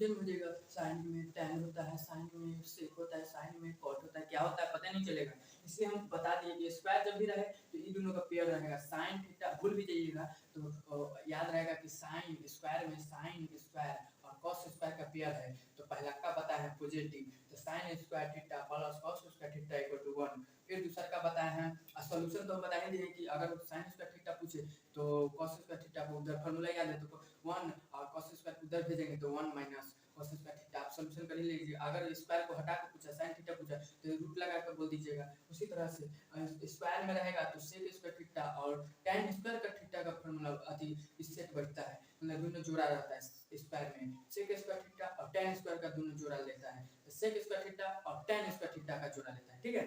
Change हो जाएगा। Sign में tan होता है, साइन में sec होता है, साइन में cot होता है, क्या होता है पता नहीं चलेगा। इसलिए हम बता दिए कि स्क्वायर जब भी रहे तो इन दोनों का पेयर रहेगा। साइन थीटा भूल भी जाइएगा तो याद रहेगा कि साइन स्क्वायर में साइन स्क्वायर और cos स्क्वायर का पेयर है। तो पहला का पता है पॉजिटिव, तो sine square theta plus cos square theta equal to 1। फिर दूसरा का बताया है सॉल्यूशन, तो हम बता ही दिए कि अगर साइन स्क्वायर थीटा पूछे तो cos स्क्वायर थीटा को उधर फार्मूला याद है तो 1 और cos स्क्वायर उधर भेजेंगे तो 1 माइनस cos स्क्वायर थीटा। आप सॉल्यूशन कर ही लीजिए। अगर स्क्वायर को हटा के पूछा साइन थीटा पूछा तो रूट लगा कर बोल दीजिएगा। उसी तरह से स्क्वायर में रहेगा तो sec स्क्वायर थीटा और tan स्क्वायर का थीटा का फार्मूला अति इससे बढ़ता है, मतलब दोनों जोड़ा रहता है स्क्वायर में। sec स्क्वायर थीटा और tan स्क्वायर का दोनों जोड़ा लेता है, sec स्क्वायर थीटा और tan स्क्वायर थीटा का जोड़ा लेता है। ठीक है,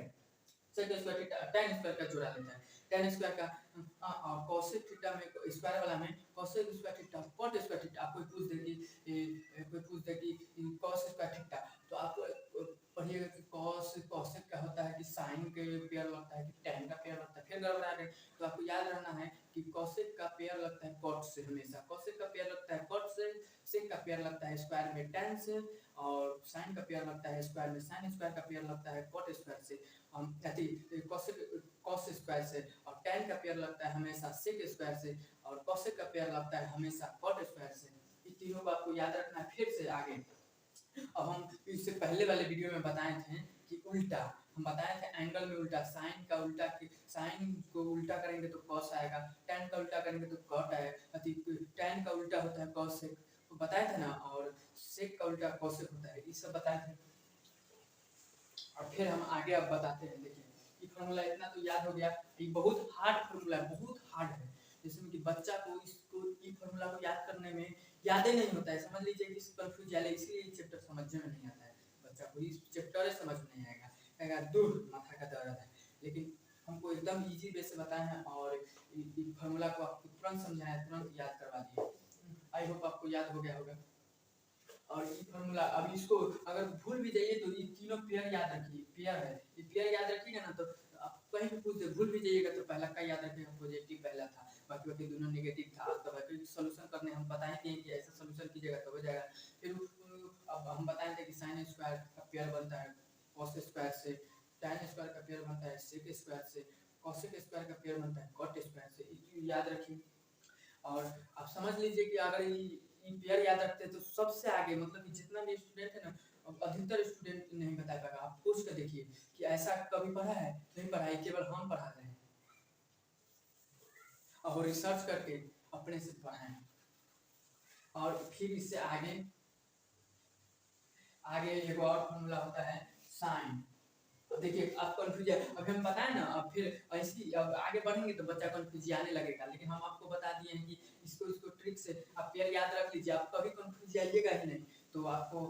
sec square theta tan square का जोड़ा लेता है। tan स्क्वायर का और cos थीटा में स्क्वायर वाला में cos square theta cot square theta. आपको पूछ दे कि cos स्क्वायर थीटा, तो आप पढ़िएगा कि cos का होता है कि sin के पेयर लगता है कि tan का पेयर लगता है। फिर गड़बड़ा गए तो आपको याद रहना है कि cos का पेयर लगता है cot से हमेशा, cos का पेयर लगता है cot से, sec का पेयर लगता है स्क्वायर में tan से, और sin का पेयर लगता है स्क्वायर में sin स्क्वायर का पेयर लगता है cot स्क्वायर से, cos स्क्वायर से, और tan का पेयर लगता है हमेशा sec स्क्वायर से, और cos का पेयर लगता है हमेशा cot स्क्वायर से। इन तीनों को आपको याद रखना है। फिर से आगे अब हम इससे पहले वाले वीडियो में बताए थे कि उल्टा हम बताए थे एंगल में उल्टा, साइन का उल्टा, साइन को उल्टा करेंगे तो cos आएगा, tan का उल्टा करेंगे तो cot आएगा, tan का उल्टा होता है cos sec, तो बताए थे ना, और sec का उल्टा cos sec होता है, ये सब बताए थे। और फिर हम आगे अब बताते हैं। देखिए ये फार्मूला इतना तो याद हो गया, ये बहुत हार्ड फार्मूला है, बहुत हार्ड है, जिसमें कि बच्चा को इसको ये फार्मूला को याद करने में याद ही नहीं होता है। समझ लीजिए कि कंफ्यूज जाए, इसलिए ये चैप्टर समझने में नहीं आता है बच्चा को, इस चैप्टर समझ में नहीं आएगा, कहेगा दूर माथा का दर्द है। लेकिन हमको एकदम इजी वे से बताए हैं और ये फार्मूला को आपको तुरंत समझाया, तुरंत याद करवा दिए। आई होप आपको याद हो गया होगा। और ये फार्मूला अब इसको अगर भूल भी जाइए तो ये तीनों पेयर याद रखिए, पेयर है, ये पेयर याद रखिएगा ना तो आप कहीं भी पूछ दे भूल भी जाइएगा तो पहला का याद रखिएगा पॉजिटिव पहला था, बाकी दोनों नेगेटिव था। तो बाकी सॉल्यूशन करने हम बताएंगे कि ऐसा सॉल्यूशन कीजिएगा तो हो जाएगा। फिर अब हम बताएंगे कि sin स्क्वायर का पेयर बनता है cos स्क्वायर से, tan स्क्वायर का पेयर बनता है sec स्क्वायर से, cos स्क्वायर का पेयर बनता है cot स्क्वायर से। ये याद रखिए। और आप समझ लीजिए कि अगर ये पेयर याद रखते हैं तो सबसे आगे, मतलब कि जितना भी स्टूडेंट है ना, अधिकतर स्टूडेंट नहीं बता पाएगा। आप पूछ कर देखिए कि ऐसा कभी पढ़ा है, नहीं पढ़ा है, केवल हम पढ़ा रहे हैं और रिसर्च करके अपने से पढ़ाएं। और फिर इससे आगे एक और फॉर्मूला होता है साइन। देखिए आप कंफ्यूज है, अभी हम बताएं ना, अब फिर इसकी अब आगे बढ़ेंगे तो बच्चा कंफ्यूज आने लगेगा। लेकिन हम आपको बता दिए हैं कि इसको ट्रिक से आप पेयर याद रख लीजिए, आप कभी कंफ्यूज आइएगा ही नहीं, तो आपको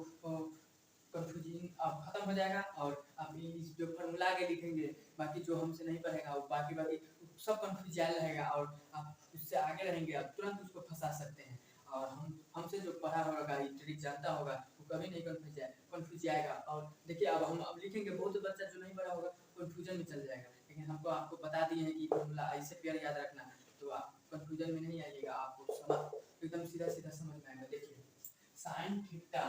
कंफ्यूजन अब खत्म हो जाएगा। और आप इस जो फार्मूला आगे लिखेंगे, बाकी जो हमसे नहीं पढ़ेगा वो बाकी सब कंफ्यूज रहेगा, और आप उससे आगे रहेंगे, आप तुरंत उसको फंसा सकते हैं। और हमसे जो पढ़ा होगा, ये ट्रिक जानता होगा, वो कभी नहीं कंफ्यूज आएगा। और देखिए अब हम लिखेंगे, बहुत बच्चा जो नहीं पढ़ा होगा कंफ्यूजन में चल जाएगा, लेकिन हमको आपको बता दिए हैं कि फॉर्मूला ऐसे पेयर याद रखना, तो आप कंफ्यूजन में नहीं आइएगा, आपको समझ एकदम सीधा सीधा समझ में आएगा। देखिए साइन थीटा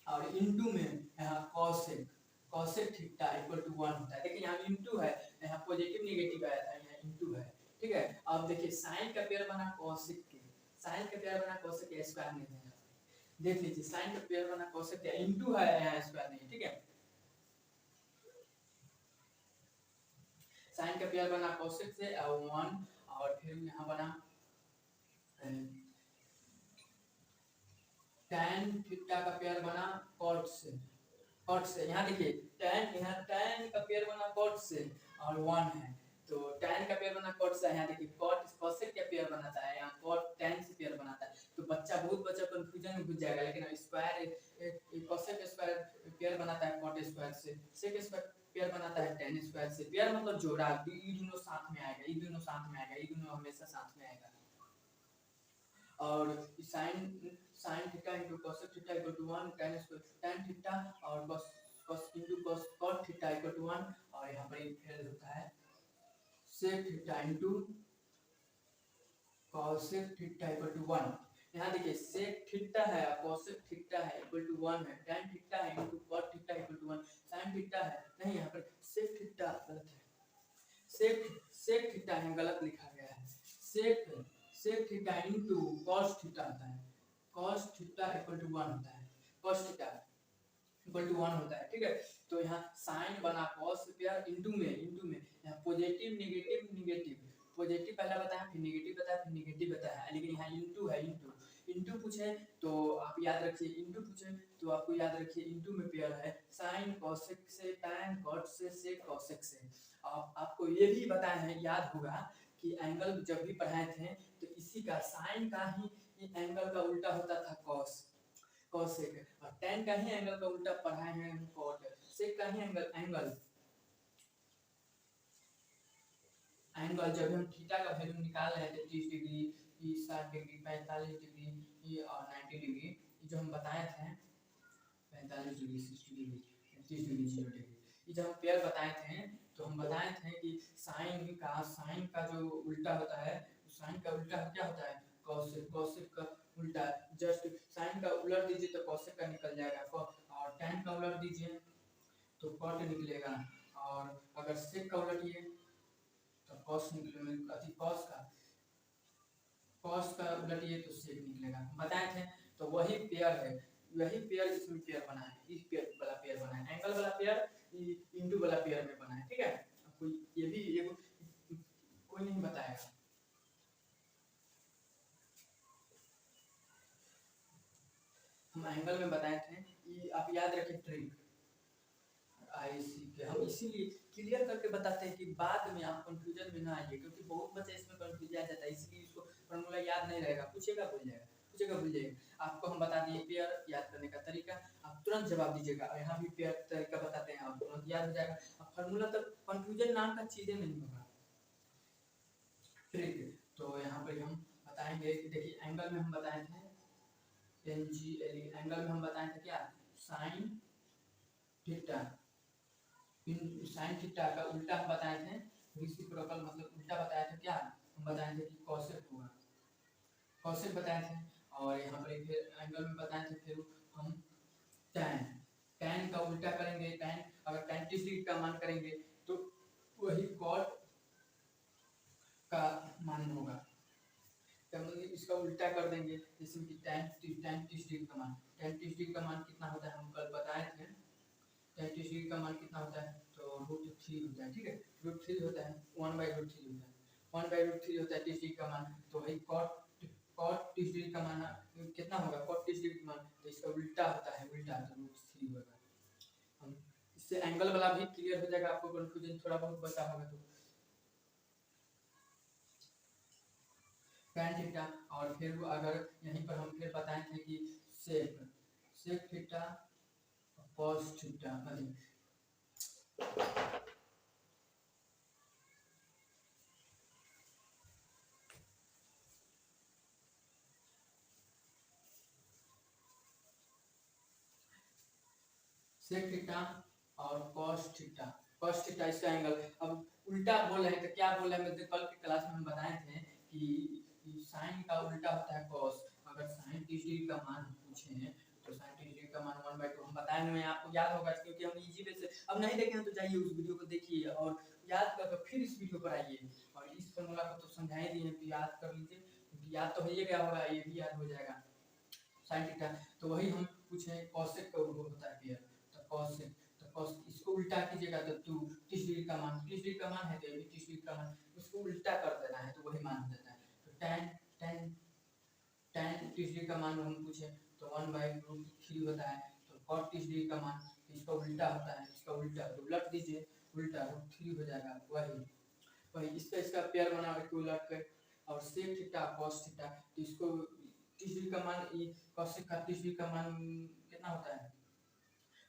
और इनटू में यहाँ कॉसेक थीटा इक्वल टू 1 होता है। देखिए यहाँ इनटू है, यहाँ पॉजिटिव नेगेटिव आया था, यहाँ इनटू है। ठीक है, अब देखिए साइन का पेयर बना कॉसेक के, साइन का पेयर बना कॉसेक के, स्क्वायर नहीं है, देख लीजिए साइन का पेयर बना कॉसेक के, इनटू है, यहाँ स्क्वायर नहीं। ठीक है, साइन का पेयर बना cosec से 1, और फिर यहाँ बना tan थीटा का पेयर बना cot से, यहाँ देखिए tan, यहाँ tan का पेयर बना cot से और 1 है, तो tan का पेयर बना cot से, यहाँ देखिए cot cosec का पेयर बनाता है, यहाँ cot tan से पेयर बनाता है। तो बहुत बच्चा कंफ्यूजन में घुस जाएगा, लेकिन स्क्वायर cosec स्क्वायर पेयर बनाता है cot स्क्वायर से, sec स्क्वायर पेयर बनाता है tan स्क्वायर से। पेयर मतलब जोड़ा, ये दोनों साथ में आएगा, ये दोनों साथ में आएगा, ये दोनों हमेशा साथ में आएगा। और sin theta into cosec theta equal to 1, tan theta और cos into cot theta equal to 1, और यहाँ पर फिर होता है sec theta into cosec theta equal to 1। यहाँ देखिए सेक थीटा है कोसेक थीटा है इक्वल टू 1 है, tan थीटा है into cot theta equal to 1, sin theta है नहीं, यहाँ पर सेक थीटा गलत है, सेक सेक थीटा है गलत लिखा गया है, sec theta into cos theta होता है, cos थीटा इक्वल टू 1 होता है, cos थीटा इक्वल टू 1 होता है, ठीक है। तो यहाँ sin बना cos स्क्वायर इनटू में यहाँ पॉजिटिव नेगेटिव नेगेटिव, पॉजिटिव पहला बताया फिर नेगेटिव बताया फिर नेगेटिव बताया, लेकिन यहाँ इनटू है, इनटू पूछे तो आप याद रखिए, इनटू पूछे तो आपको याद रखिए इनटू में पेयर है sin cosec से tan cot से sec cosec से। आपको ये भी बताए हैं, याद होगा कि एंगल जब भी पढ़ाए थे तो इसी का sin का ही एंगल का उल्टा होता था cos, cosec, और tan का ही एंगल का उल्टा पढ़ाए हैं हम cot, sec का ही एंगल जब हम थीटा का वैल्यू निकाल रहे थे 30 डिग्री, 60 डिग्री, 45 डिग्री और 90 डिग्री, जो हम बताए थे 45 डिग्री, 60 डिग्री, 30 डिग्री, 0 डिग्री, ये जब हम पेयर बताए थे तो हम बताए थे कि साइन का जो उल्टा होता है, साइन का उल्टा क्या होता है कॉसेक, कॉसेक का उल्टा जस्ट साइन का उलट दीजिए तो कॉसेक का निकल जाएगा, और tan का उलट दीजिए तो कॉट निकलेगा, और अगर सेक का उलटिए तो कॉस निकलेगा, कॉस का उलटिए तो सेक निकलेगा, बताए थे। तो वही पेयर है, वही पेयर इसमें पेयर बना है, इस पेयर वाला पेयर बना है, एंगल वाला पेयर इनटू वाला पेयर में बना है, ठीक है। कोई ये भी एक कोई नहीं बताएगा। हम एंगल में बताए थे, ये आप याद रखें ट्रिक आईसी के, हम इसीलिए क्लियर करके बताते हैं कि बाद में आप कंफ्यूजन में ना आइए, क्योंकि बहुत बच्चे इसमें कंफ्यूज आ जाता है, इसलिए इसको फॉर्मूला याद नहीं रहेगा, पूछेगा भूल जाएगा, आपको हम बता दिए पेयर याद करने का तरीका, आप तुरंत जवाब दीजिएगा, और यहाँ भी पेयर तरीका बताते हैं, आप तुरंत याद हो जाएगा, अब फॉर्मूला तक कंफ्यूजन नाम का चीजें नहीं होगा, ठीक है। तो यहाँ पर हम बताएंगे कि देखिए एंगल में हम बताए थे एंगल में हम बताए थे क्या, साइन थीटा, साइन थीटा का उल्टा हम बताए थे, रेसिप्रोकल मतलब उल्टा बताया था, क्या हम बताए थे कि कॉसेक होगा, कॉसेक बताए थे, और यहाँ पर फिर एंगल में बताए थे, फिर हम tan का उल्टा करेंगे, tan अगर tan 30 डिग्री का मान करेंगे तो वही cot का मान होगा, मतलब इसका उल्टा कर देंगे, जैसे कि tan 30 डिग्री का मान, tan 30 डिग्री का मान कितना होता है हम कल बताए थे, tan 30 डिग्री का मान कितना होता है तो √3 होता है, ठीक है, √3 होता है, 1/√3 होता है, 1/√3 होता है 30 डिग्री का मान, तो वही cot 30 डिग्री का मान कितना होगा, cot 30 डिग्री का मान, तो इसका उल्टा होता है, उल्टा तो √3 होगा। हम इससे एंगल वाला भी क्लियर हो जाएगा, आपको कंफ्यूजन थोड़ा बहुत बचा होगा तो tan थीटा, और फिर अगर यहीं पर हम फिर बताए थे कि सेक थीटा cos थीटा, मतलब सेक थीटा और cos थीटा इसका एंगल, अब उल्टा बोल रहे हैं तो क्या बोल रहे हैं, कल की क्लास में हम बताए थे कि साइन का उल्टा होता है cos, अगर साइन 30 डिग्री का मान पूछे हैं तो साइन 30 डिग्री का मान 1/2 हम बताए हैं, आपको याद होगा, क्योंकि हम इजी वे से, अब नहीं देखे हैं तो जाइए उस वीडियो को देखिए और याद करके फिर इस वीडियो पर आइए, और इस फॉर्मूला को तो समझा ही दिए, याद कर लीजिए, क्योंकि याद तो हो ही गया होगा, ये भी याद हो जाएगा साइन थीटा, तो वही हम पूछे cosec का होता है पेयर, तो cosec, तो cos इसको उल्टा कीजिएगा तो 30 डिग्री का मान, 30 डिग्री का मान है तो ये भी 30 डिग्री का मान, उसको उल्टा कर देना है तो वही मान हो जाता है, तो tan 30 डिग्री का मान हम पूछे तो 1/√3 होता है, तो cot 30 डिग्री का मान इसका उल्टा होता है, इसका उल्टा तो उलट दीजिए, उल्टा √3 हो जाएगा, वही इसका पेयर बना के उलट कर, और sec थीटा cos थीटा, तो इसको 30 डिग्री का मान cosec का 30 डिग्री का मान कितना होता है,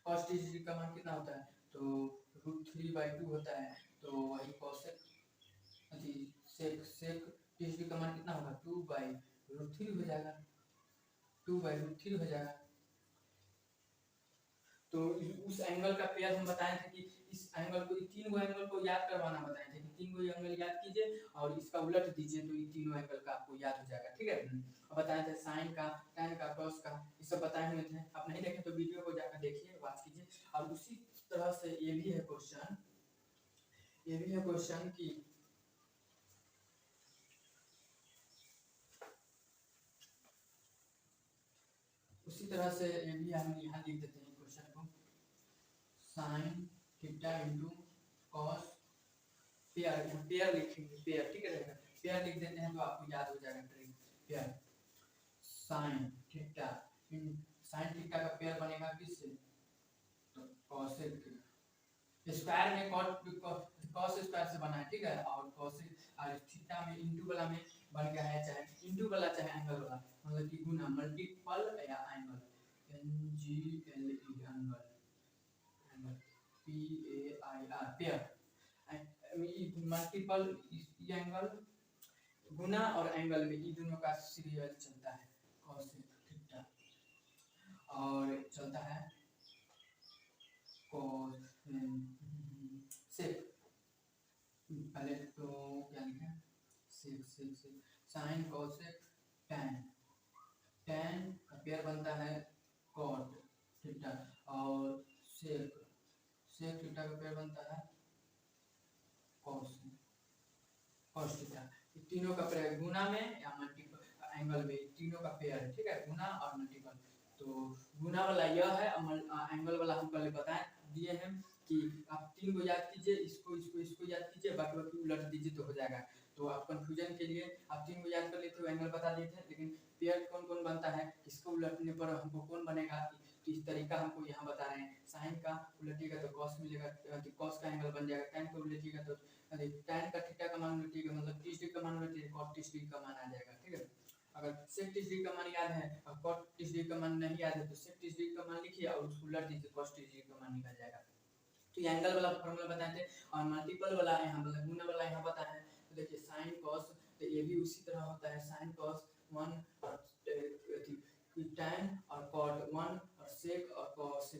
cos 30 डिग्री का मान कितना होता है तो √3/2 होता है, तो वही cosec sec 30 डिग्री का मान कितना होगा 2/√3 हो जाएगा, 2/√3 हो जाएगा, तो उस एंगल का पेयर हम बताए थे कि इस एंगल को, तीन गो एंगल को याद करवाना बताए थे कि तीन गो एंगल याद कीजिए और इसका उलट दीजिए तो ये तीनों एंगल का आपको याद हो जाएगा। ठीक है, और बताए थे साइन का, tan का, cos का, ये सब बताए हुए थे। आप नहीं देखें तो वीडियो को जाकर देखिए, वॉच कीजिए। और उसी तरह से ये भी है क्वेश्चन, ये भी है क्वेश्चन कि उसी तरह से ये भी हम यहाँ लिख देते हैं क्वेश्चन को, sine theta into cos, pair लिखेंगे, पेयर, ठीक है, पेयर लिख देते हैं तो आपको याद हो जाएगा trick. Pair sine theta, sine theta का पेयर बनेगा किससे, तो कॉसेक स्क्वायर में कॉस स्क्वायर से बना है, ठीक है, और कॉसेक और थीटा में इंटू वाला में बन गया है, चाहे इंटू वाला चाहे एंगल वाला, मतलब कि गुना, मल्टीपल या angle, NGLE angle, PAIR pair, multiple angle गुना और एंगल में ये दोनों का सीरियल चलता है कॉसेक थीटा, और चलता है सेक, पहले तो क्या लिखा है, सेक सेक सेक, साइन कॉसेक टैन, टैन का पेयर बनता है कॉट थीटा, और सेक, सेक थीटा का पेयर बनता है कॉस, कॉस थीटा। तीनों का पेयर गुना में या मल्टीपल एंगल में, तीनों का पेयर है, ठीक है, गुना और मल्टीपल। तो गुना वाला यह है, एंगल वाला हम पहले बताए दिए हैं कि आप तीन को याद कीजिए, इसको इसको इसको याद कीजिए, बाकी बाकी उलट दीजिए तो हो जाएगा। तो आप कंफ्यूजन के लिए आप तीन को याद कर लेते हो, एंगल बता दिए थे, लेकिन पेयर कौन कौन बनता है, इसको उलटने पर हमको कौन बनेगा, तो इस तरीका हमको यहाँ बता रहे हैं। साइन का उलटिएगा तो कॉस मिलेगा, कॉस का एंगल बन जाएगा, टैन का उलटिएगा तो टैन का थीटा का मान उलटिएगा, मतलब 30 डिग्री का मान उलटिएगा, कॉट 30 डिग्री का मान आ जाएगा। ठीक है, अगर सेक 30 डिग्री का मान याद है और कॉट 30 डिग्री का मान नहीं याद है तो सेक 30 डिग्री का मान लिखिए और उसको उलट दीजिए, कॉस 30 डिग्री का मान निकल जाएगा। तो ये एंगल वाला फॉर्मूला बताए थे, और मल्टीपल वाला यहाँ मतलब गुना वाला यहाँ बताया है। तो देखिए साइन कॉस, तो ये भी उसी तरह होता है, साइन कॉस 1 और टैन और कॉट 1 और सेक और कॉस,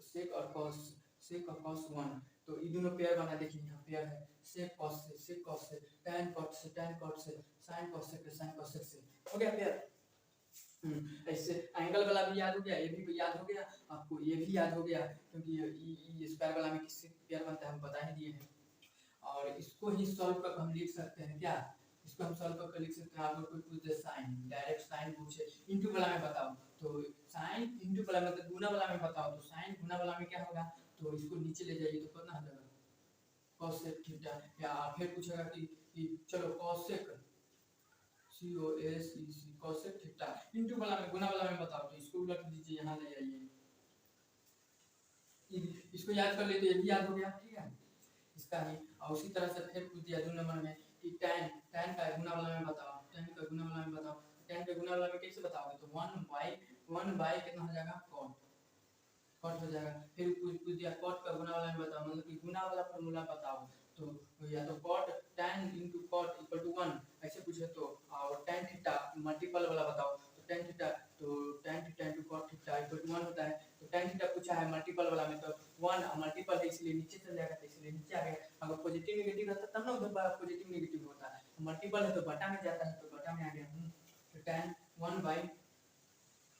सेक और कॉस, सेक और कॉस 1, तो ये दोनों पेयर बना, देखिए यहाँ पेयर है, सेक कॉस से, सेक कॉस से, टैन कॉट से, टैन कॉट से, साइन कॉस से, साइन कॉस से, हो गया पेयर। ऐसे एंगल वाला भी याद हो गया, ये भी याद हो गया, आपको ये भी याद हो गया, क्योंकि ये स्क्वायर वाला में किससे पेयर बनता है हम बता ही दिए हैं। और इसको ही सॉल्व कर हम लिख सकते हैं, क्या इसको हम सॉल्व करके लिख सकते हैं। अगर कोई पूछ दे साइन, डायरेक्ट साइन पूछे इंटू वाला में बताओ, तो साइन इंटू वाला मतलब गुना वाला में बताओ, तो साइन गुना वाला में क्या होगा, तो इसको नीचे ले जाइए तो कितना हो जाएगा, कॉसेक थीटा, या फिर पूछेगा कि चलो cosec COSEC cosec theta into वाला में गुना वाला में बताओ, तो इसको उलट दीजिए, यहाँ ले आइए, इसको याद कर लेते, ये भी याद हो गया। ठीक है, इसका ही, और उसी तरह से फिर पूछ दिया 2 नंबर में कि tan, tan का गुना वाला में बताओ, tan का गुना वाला में बताओ, tan के गुना वाला में कैसे बताओगे, तो 1 बाय कितना हो जाएगा, cot, cot हो जाएगा। फिर पूछ दिया cot का गुना वाला में बताओ, मतलब कि गुना वाला फार्मूला बताओ, तो या तो cot tan into cot equal to 1 ऐसे पूछे तो, और tan थीटा मल्टीपल वाला बताओ, तो tan theta into cot theta equal to 1 होता है। तो tan थीटा पूछा है मल्टीपल वाला में, तो 1 मल्टीपल है इसलिए नीचे चल जाएगा, तो इसलिए नीचे आ गया। अगर पॉजिटिव नेगेटिव रहता तब ना उधर पॉजिटिव नेगेटिव होता है, मल्टीपल है तो बटा में जाता है, तो बटा में आ गया। तो tan 1 बाय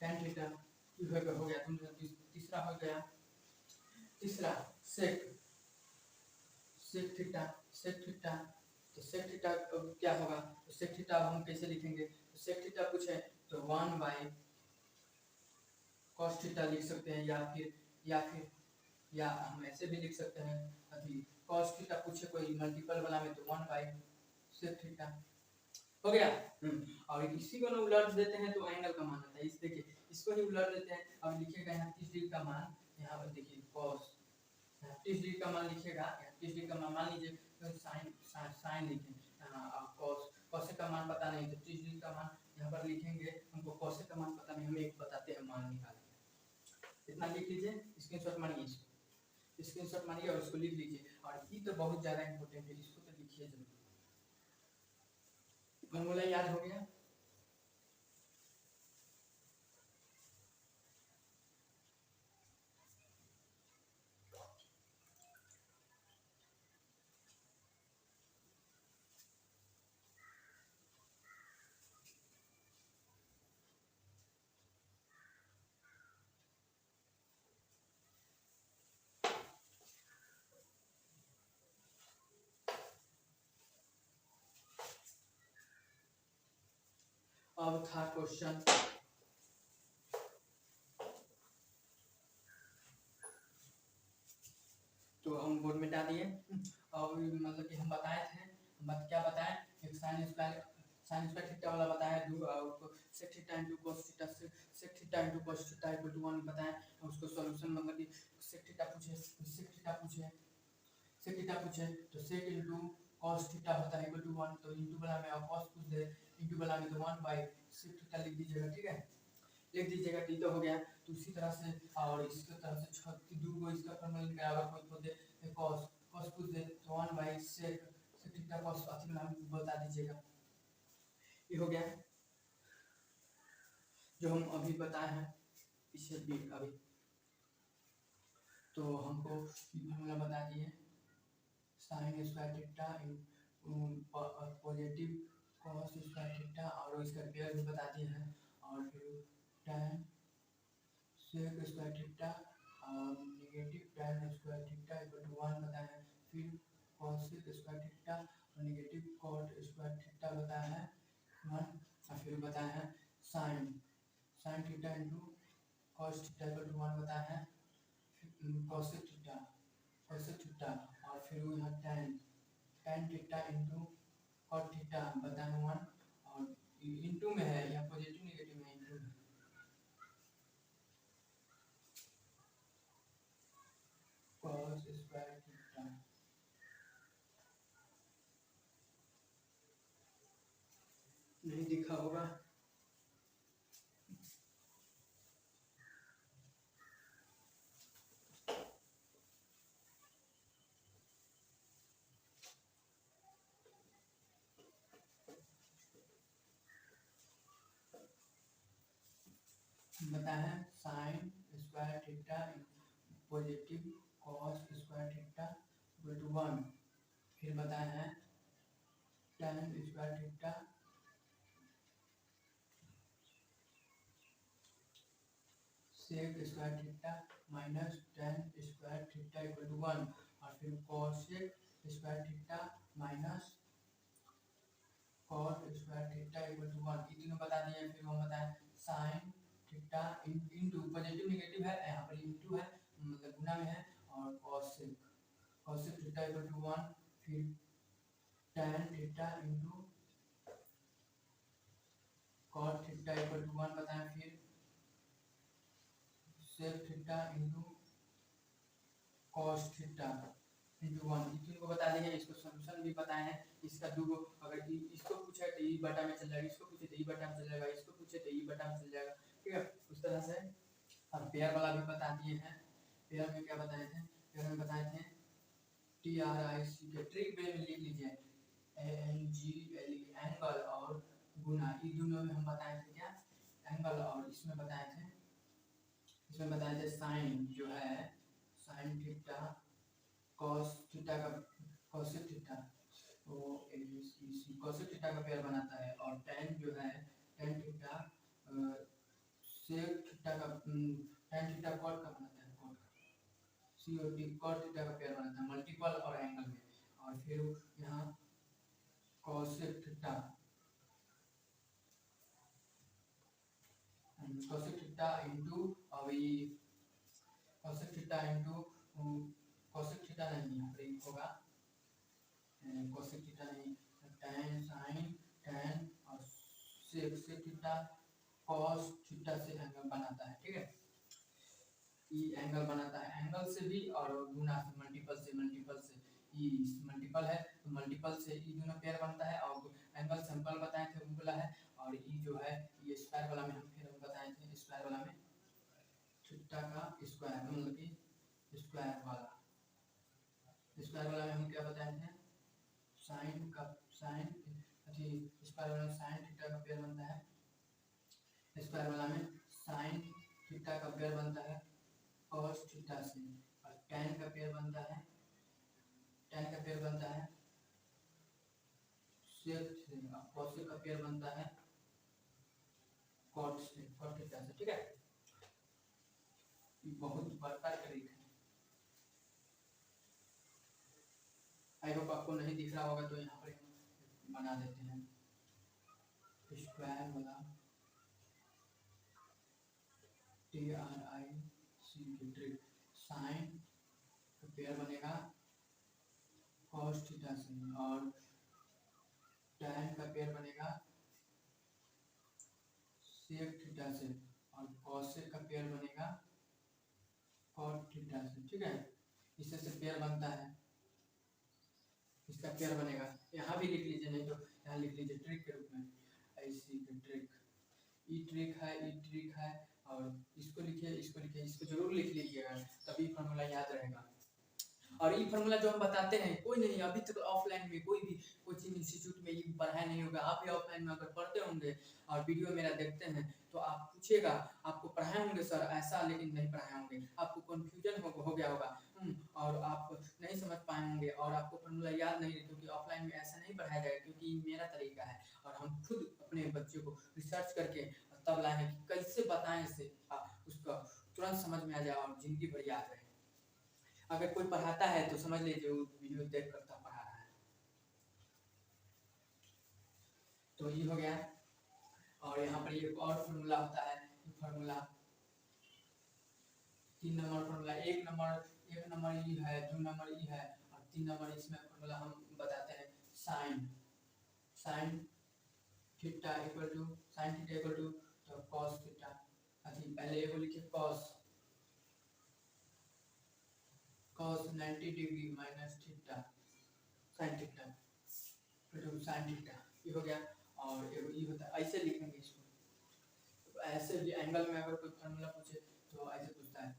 tan थीटा हो गया। तीसरा हो गया, तीसरा सेक, सेक थीटा, सेक थीटा, तो सेक थीटा क्या होगा, तो सेक थीटा हम कैसे लिखेंगे, तो सेक थीटा पूछे तो 1 बाय cos थीटा लिख सकते हैं, या हम ऐसे भी लिख सकते हैं, अभी cos थीटा पूछे कोई मल्टीपल वाला में तो 1 बाय सेक थीटा हो गया। और इसी को ना उलट देते हैं तो एंगल का मान आता है, इस देखिए इसको ही उलट देते हैं। अब लिखिएगा यहाँ 30 डिग्री का मान, यहाँ पर देखिए cos 30 डिग्री का मान लिखिएगा, 30 डिग्री का मान लीजिए, तो साइन लिखें, cos का मान पता नहीं तो 30 डिग्री का मान यहाँ पर लिखेंगे, हमको cos का मान पता नहीं, हम एक बताते हैं मान निकाल, इतना लिख लीजिए, स्क्रीनशॉट मारिए, स्क्रीनशॉट मारिए और इसको लिख लीजिए। और ये तो बहुत ज्यादा इंपॉर्टेंट है, इसको तो लिखिए जरूर। फॉर्मूला याद हो गया, अब था क्वेश्चन तो हम बोर्ड में डाल दिए। और मतलब कि हम बताए थे, क्या बताएं, एक साइन स्क्वायर थीटा वाला बताया, sec theta into cos theta sec theta into cos theta equal to 1 बताएं। उसको सॉल्यूशन मतलब कि सेक थीटा पूछे तो सेक इनटू cos थीटा होता है इक्वल टू 1, तो इनटू वाला में और cos पूछ दे, इनटू वाला में तो 1 बाय सेक थीटा लिख दीजिएगा, ठीक है, लिख दीजिएगा। तो हो गया। तो उसी तरह से और इसके तरफ से 2 को इसका फॉर्मूला निकाला, कोई तो दे cos पूछ दे तो 1 बाय सेक थीटा cos अथी नाम बता दीजिएगा। ये हो गया जो हम अभी बताए हैं पीछे भी अभी। तो हमको फॉर्मूला बता दिए, sign square theta positive cos square theta और इसका पेयर भी बता दिए हैं, और फिर tan सेक स्क्वायर थीटा और negative tan square theta equal to 1 बताया है। फिर cosec स्क्वायर थीटा और नेगेटिव cot स्क्वायर थीटा बताया है 1, और फिर बताया है sine theta into cos theta equal to 1 बताया है, cosec थीटा और फिर यहाँ tan theta into cot theta बताया 1, और इनटू में है या पॉजिटिव नेगेटिव में इनटू में cos स्क्वायर थीटा नहीं दिखा होगा। बताया है sine square theta positive cos square theta equal to 1, फिर बताया है tan square theta sec square theta minus tan square theta equal to 1, और फिर cosec square theta minus cot square theta equal to 1, ये तीनों बता दिए। फिर हम बताएं sine theta into positive negative है, यहाँ पर इनटू है मतलब गुना में है, और cosec थीटा इक्वल टू 1, फिर tan theta into cot theta equal to 1 बताएं, फिर sec theta into cos theta into 1, इनको बता देंगे। इसको सॉल्यूशन भी बताए हैं। इसका दो अगर इसको पूछे तो ई बटा में चल जाएगा, इसको पूछे तो ई बटा में चल जाएगा, इसको पूछे तो ई बटा में चल जाएगा, ठीक है। उस तरह से हम पेयर वाला भी बता दिए हैं। पेयर में क्या बताए थे, पेयर में बताए थे TRIC के ट्रिक वे में लिख लीजिए, ANGLE एंगल और गुना, ये दोनों में हम बताए थे क्या, एंगल, और इसमें बताए थे साइन जो है साइन थीटा cos थीटा का cosec थीटा, तो cosec थीटा का पेयर बनाता है, और tan जो है tan थीटा sec थीटा का tan थीटा cot का बनाता है, cot थीटा का पेयर बनाता है मल्टीपल और एंगल में, और फिर यहाँ cosec थीटा इनटू अभी cosec theta into cosec theta नहीं यहाँ पे होगा, cosec थीटा नहीं, tan sin tan और sec थीटा cos थीटा से एंगल बनाता है, ठीक है। ये एंगल बनाता है एंगल से भी, और गुना से मल्टीपल से ये मल्टीपल है तो मल्टीपल से ये दोनों पेयर बनता है, और एंगल सिंपल बताए थे वो वाला है, और ये जो है ये स्क्वायर वाला में हम फिर बताए थे, स्क्वायर वाला में थीटा का स्क्वायर मतलब कि स्क्वायर वाला में हम क्या बताए थे, साइन स्क्वायर वाला साइन थीटा का पेयर बनता है, स्क्वायर वाला में साइन थीटा का पेयर बनता है cos थीटा से, और tan का पेयर बनता है sec से, और cosec का पेयर बनता है cot थीटा से, ठीक है। ये बहुत बड़का ट्रिक है, आई होप आपको नहीं दिख रहा होगा, तो यहाँ पर बना देते हैं स्क्वायर वाला TRIC ट्रिक। साइन का पेयर बनेगा cos थीटा से और tan का पेयर बनेगा sec थीटा से और cosec का पेयर बनेगा cot थीटा से। ठीक है, इससे से पेयर बनता है, इसका पेयर बनेगा। यहाँ भी लिख लीजिए, नहीं तो यहाँ लिख लीजिए ट्रिक के रूप में, ऐसी ट्रिक। ई ट्रिक है और इसको लिखिए, इसको जरूर लिख लीजिएगा, तभी फॉर्मूला याद रहेगा। और ये फार्मूला जो हम बताते हैं, कोई नहीं अभी तक ऑफलाइन में कोई भी कोचिंग इंस्टीट्यूट में ये पढ़ाया नहीं होगा। आप भी ऑफलाइन में अगर पढ़ते होंगे और वीडियो मेरा देखते हैं तो आप पूछिएगा, आपको पढ़ाए होंगे सर ऐसा, लेकिन नहीं पढ़ाए होंगे, आपको कन्फ्यूजन हो गया होगा और आप नहीं समझ पाए होंगे और आपको फार्मूला याद नहीं, क्योंकि ऑफलाइन में ऐसा नहीं पढ़ाया जाएगा, क्योंकि मेरा तरीका है और हम खुद अपने बच्चों को रिसर्च करके तब लाए हैं कि कैसे बताएं से उसका तुरंत समझ में आ जाए और जिंदगी भर याद रहे। अगर कोई पढ़ाता है तो समझ लीजिए वो वीडियो देख कर तब पढ़ा रहा है। तो ये हो गया। और यहाँ पर एक और फॉर्मूला होता है, फॉर्मूला 3 नंबर फॉर्मूला। एक नंबर ये है, 2 नंबर ये है और 3 नंबर इसमें फॉर्मूला हम बताते हैं साइन थीटा इक्वल टू तो cos थीटा। अभी पहले ये लिखिए cos 90 degree minus theta sin theta ये हो गया। और ये होता है, ऐसे लिखेंगे इसको, तो ऐसे एंगल में अगर कोई फॉर्मूला पूछे तो ऐसे पूछता है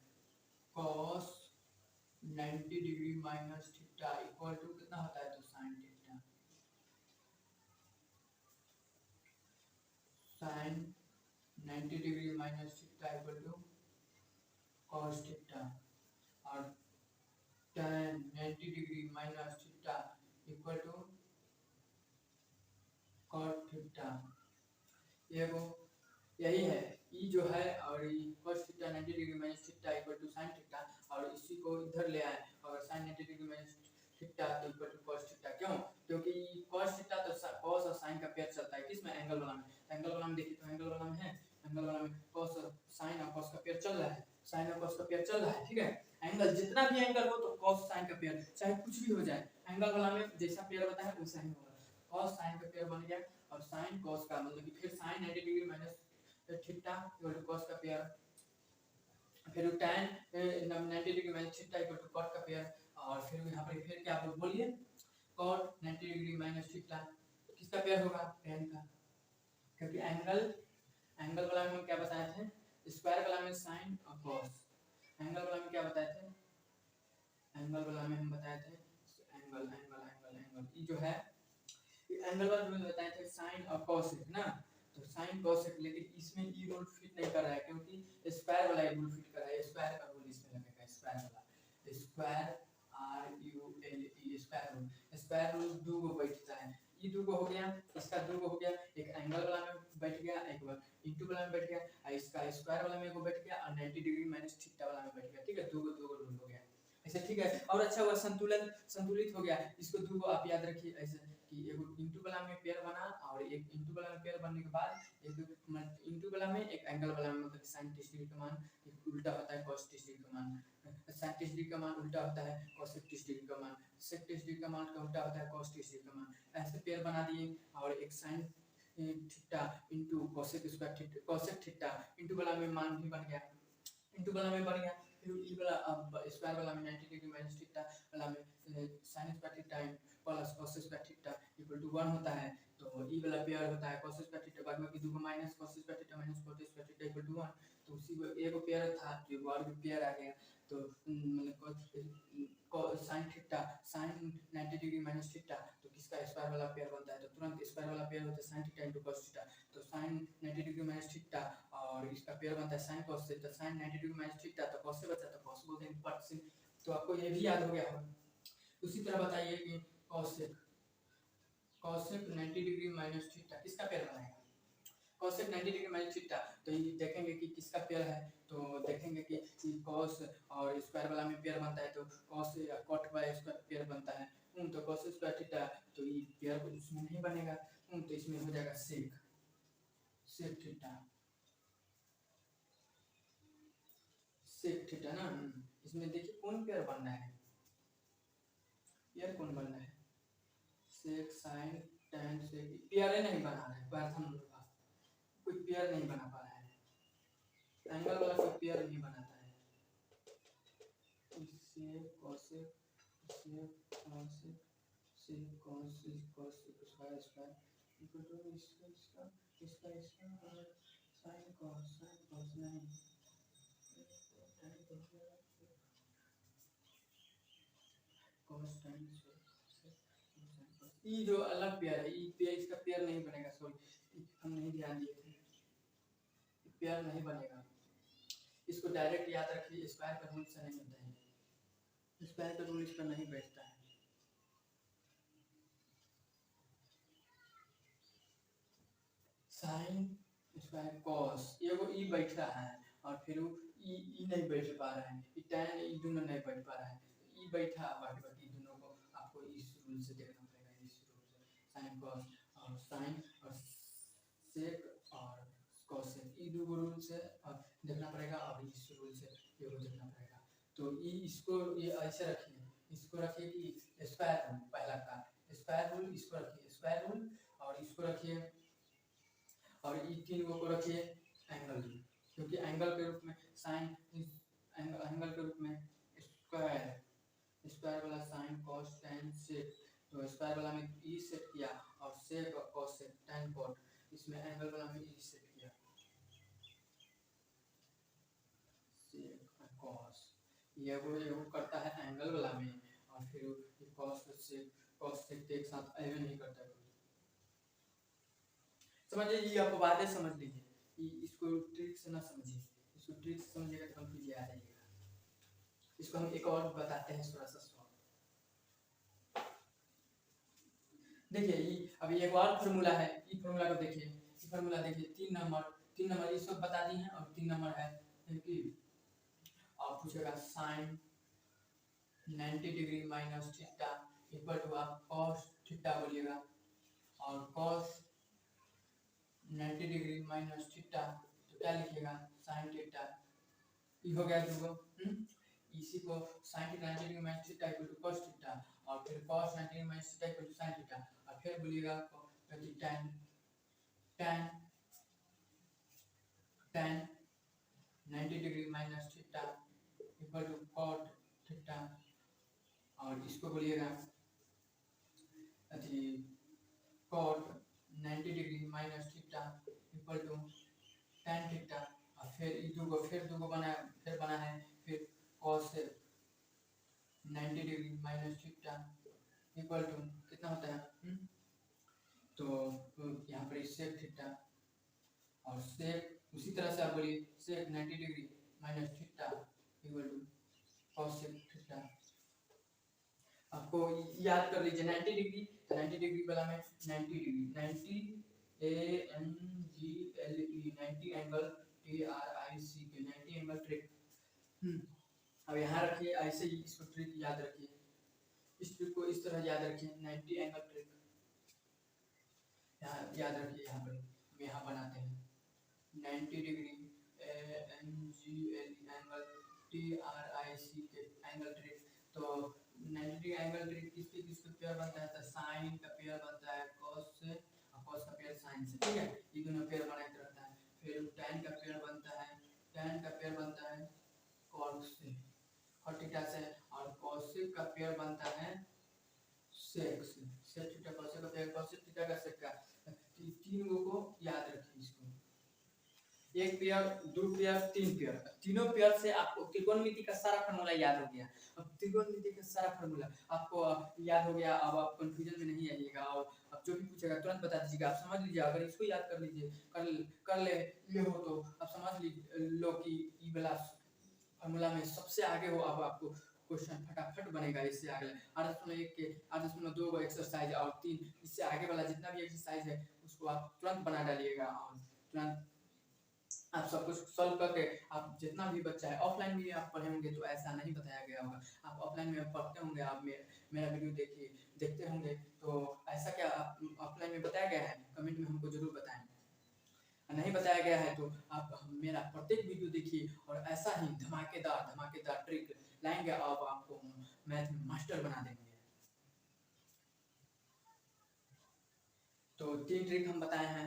cos 90 degree minus theta equal to कितना होता है, तो sin theta. sin 90 degree minus theta equal to cos theta और tan 90 degree minus theta equal to cot theta. ये वो यही है, ई जो है और ये cos theta 90 degree minus theta equal to sin theta, और इसी को इधर ले आए और sin 90 degree minus theta equal to cos theta. क्यों? क्योंकि cos थीटा तो cos और sin का पेयर चलता है, किसमें, एंगल वाला में। एंगल वाला में देखिए, तो एंगल वाला में है, एंगल वाला में cos और sin और cos का पेयर चल रहा है, sin और cos का पेयर चल रहा है। ठीक है, एंगल जितना भी एंगल हो तो cos sin का पेयर चाहे कुछ भी हो जाए, एंगल वाला में जैसा पेयर बताया है वैसा ही होगा। cos sin का पेयर बन गया और sin cos का, मतलब कि फिर sin 90 degree minus theta equal to cos का पेयर, फिर tan 90 degree minus theta equal to cot का पेयर, और फिर यहाँ पर फिर क्या बोलिए, cot 90 डिग्री माइनस थीटा किसका पेयर होगा, tan का, क्योंकि एंगल वाला में हम क्या बताए थे, स्क्वायर वाला में sin और cos, एंगल वाला में क्या बताए थे, एंगल वाला में हम बताए थे एंगल ये जो है एंगल वाला में बताए थे sin और cos ना, तो sin cos, लेकिन इसमें ये रूल फिट नहीं कर रहा है, क्योंकि स्क्वायर वाला रूल फिट कर रहा है, स्क्वायर का रूल इसमें लगेगा, स्क्वायर वाला, स्क्वायर RULE स्क्वायर रूल दो को बैठता है, ये दो को हो गया, इसका दो को हो गया, एक एंगल वाला में बैठ गया, एक बार इनटू वाला में बैठ गया, और इसका स्क्वायर वाला में एक बैठ गया और 90 डिग्री माइनस थीटा वाला में बैठ गया। ठीक है, दो को रूल हो गया ऐसे। ठीक है, और अच्छा हुआ संतुलित हो गया, इसको दो को आप याद रखिए ऐसे कि एक इनटू वाला में पेयर बना और एक इनटू वाला में पेयर बनने के बाद एक इनटू वाला में एक एंगल वाला में, मतलब sin 30 डिग्री का मान उल्टा होता है cos 30 डिग्री का मान, sin 30 डिग्री का मान उल्टा होता है cos 30 डिग्री का मान, sec 30 डिग्री का मान उल्टा होता है cos 30 डिग्री का मान, ऐसे पेयर बना दिए। और एक sin theta into cosec square theta, cosec theta into वाला में मान भी बन गया, इनटू वाला में बन गया, फिर ई वाला अब स्क्वायर वाला में 90 डिग्री माइनस थीटा वाला में sin square theta plus cos square theta equal to 1 होता है, तो ई वाला पेयर होता है cos स्क्वायर थीटा बाद में दो minus cos square theta minus cot square theta equal to 1, तो उसी को एक पेयर था जो और भी पेयर आ गया, तो मतलब sin theta sin 90 degree minus theta, तो किसका स्क्वायर वाला पेयर बनता है, तो तुरंत स्क्वायर वाला पेयर होता है sin theta into cos theta, तो sin 90 डिग्री माइनस थीटा और इसका पेयर बनता है sin cos theta, sin 90 degree minus theta तो cos से बचा तो cos बोलते हैं पट से, तो आपको ये भी याद हो गया होगा। उसी तरह बताइए कि cosec 90 डिग्री माइनस थीटा किसका पेयर बनाएगा, cosec 90 डिग्री माइनस थीटा, तो ये देखेंगे कि किसका पेयर है, तो देखेंगे कि cos और स्क्वायर वाला में पेयर बनता है, तो cos या cot बाय स्क्वायर पेयर बनता है, तो cos स्क्वायर थीटा, तो ये पेयर इसमें नहीं बनेगा, तो इसमें हो जाएगा sec थीटा, सेक थीटा ना। इसमें देखिए कौन पेयर बन रहा है, पेयर कौन बन रहा है, सेक साइन tan सेक, पेयर नहीं बना रहा है प्रथम का, कोई पेयर नहीं बना पा रहा है, एंगल वाला कोई पेयर नहीं बनाता है, sec cosec sec cosec sec cosec cosec square square equal to इसका इसका इसका इसका और साइन कॉस नहीं, ये जो अलग पेयर है, ये पेयर इसका पेयर नहीं बनेगा, सॉरी हम नहीं ध्यान दिए थे, पेयर नहीं बनेगा, इसको डायरेक्ट याद रखिए, स्क्वायर का रूल से नहीं होता है, स्क्वायर का रूल इस पर नहीं बैठता है। साइन स्क्वायर कॉस ये वो ई बैठ रहा है और फिर वो ई नहीं बैठ पा रहा है, ई tan ई दोनों नहीं बैठ पा रहा है, ई बैठा बाकी दोनों को आपको इस रूल से देखना पड़ेगा, इस रूल से साइन कॉस और साइन और सेक और कोसेक, ई दो रूल से देखना पड़ेगा और इस रूल से ये को देखना पड़ेगा। तो इसको ये ऐसे रखिए, इसको रखिए कि स्क्वायर रूल पहला का स्क्वायर रूल, इसको रखिए स्क्वायर रूल और इसको रखिए और ये तीन को रखिए एंगल, क्योंकि एंगल के रूप में साइन एंगल के रूप में स्क्वायर वाला साइन कॉस tan सेक, तो स्क्वायर वाला में ई सेट किया और सेक और कॉस सेक tan कॉट, इसमें एंगल वाला में ई सेट किया सेक और कॉस, ये वो करता है एंगल वाला में और फिर कॉस सेक एक साथ ऐसे नहीं करता है, समझिए, ये आप बातें समझ लीजिए, इसको ट्रिक से ना समझिए, इसको ट्रिक से समझिएगा तो कंफ्यूज आ जाइएगा। इसको हम एक और बताते हैं थोड़ा सा सॉल्व। देखिए ये अभी एक और फार्मूला है, इस फार्मूला को देखिए, इस फार्मूला देखिए 3 नंबर ये सब बता दिए हैं और 3 नंबर है कि और पूछेगा sine 90 degree minus theta equal to आप कॉस थीटा बोलिएगा और कॉस 90 डिग्री माइनस थीटा, तो क्या लिखिएगा साइन थीटा, ये हो गया देखो, इसी को sine 90 degree minus theta equal to cos theta और फिर cos 90 degree minus theta equal to sine theta और फिर बोलिएगा tan 90 degree minus theta equal to cot theta और इसको बोलिएगा cot 90 degree minus theta equal to tan theta और फिर दो बना है फिर cos 90 degree minus theta equal to कितना होता है, तो यहाँ पर सेक थीटा और सेक उसी तरह से आप बोलिए sec 90 degree minus theta equal to cos theta, आपको याद कर लीजिए 90 डिग्री वाला में 90 डिग्री 90 90 एंगल TRIC के 90 एंगल ट्रिक, अब यहाँ रखिए ऐसे ही इसको ट्रिक याद रखिए, इस ट्रिक को इस तरह याद रखिए 90 एंगल ट्रिक यहाँ याद रखिए, यहाँ पर यहाँ बनाते हैं 90 डिग्री एंगल TRIC के एंगल ट्रिक, तो 90 डिग्री एंगल ट्रिक किसके पेयर बनता है, तो साइन का पेयर बनता है कॉस से और कॉस का पेयर साइन से, ठीक है, ये दोनों पेयर बनाते रहता है, फिर tan का पेयर बनता है cos से और थीटा से और cosec का पेयर बनता है sec से, sec थीटा cosec का पेयर cosec थीटा का sec का, तीन को याद रखिए, इसको एक पेयर दो पेयर तीन पेयर, तीनों पेयर से आपको त्रिकोणमिति का सारा फार्मूला याद हो गया, अब त्रिकोणमिति का सारा फार्मूला आपको याद हो गया, अब आप कंफ्यूजन में नहीं आइएगा और अब जो भी पूछेगा तुरंत बता दीजिएगा, आप समझ लीजिए, अगर इसको याद कर लीजिए कर ले हो तो आप समझ लो कि ई वाला फार्मूला में सबसे आगे हो, अब आपको क्वेश्चन फटाफट बनेगा, इससे आगे 8.1 के 8.2 एक्सरसाइज और 3 इससे आगे वाला जितना भी एक्सरसाइज है उसको आप तुरंत बना डालिएगा और तुरंत आप सब कुछ सॉल्व करके, आप जितना भी बच्चा है ऑफलाइन में आप पढ़े होंगे तो ऐसा नहीं बताया गया होगा, आप ऑफलाइन में पढ़ते होंगे, आप मेरा वीडियो देखते होंगे तो ऐसा क्या ऑफलाइन में बताया गया है, कमेंट में हमको जरूर बताएं। नहीं बताया गया है तो आप मेरा प्रत्येक वीडियो देखिए और ऐसा ही धमाकेदार धमाकेदार ट्रिक लाएंगे और आपको मैथ में मास्टर बना देंगे। तो 3 ट्रिक हम बताए हैं,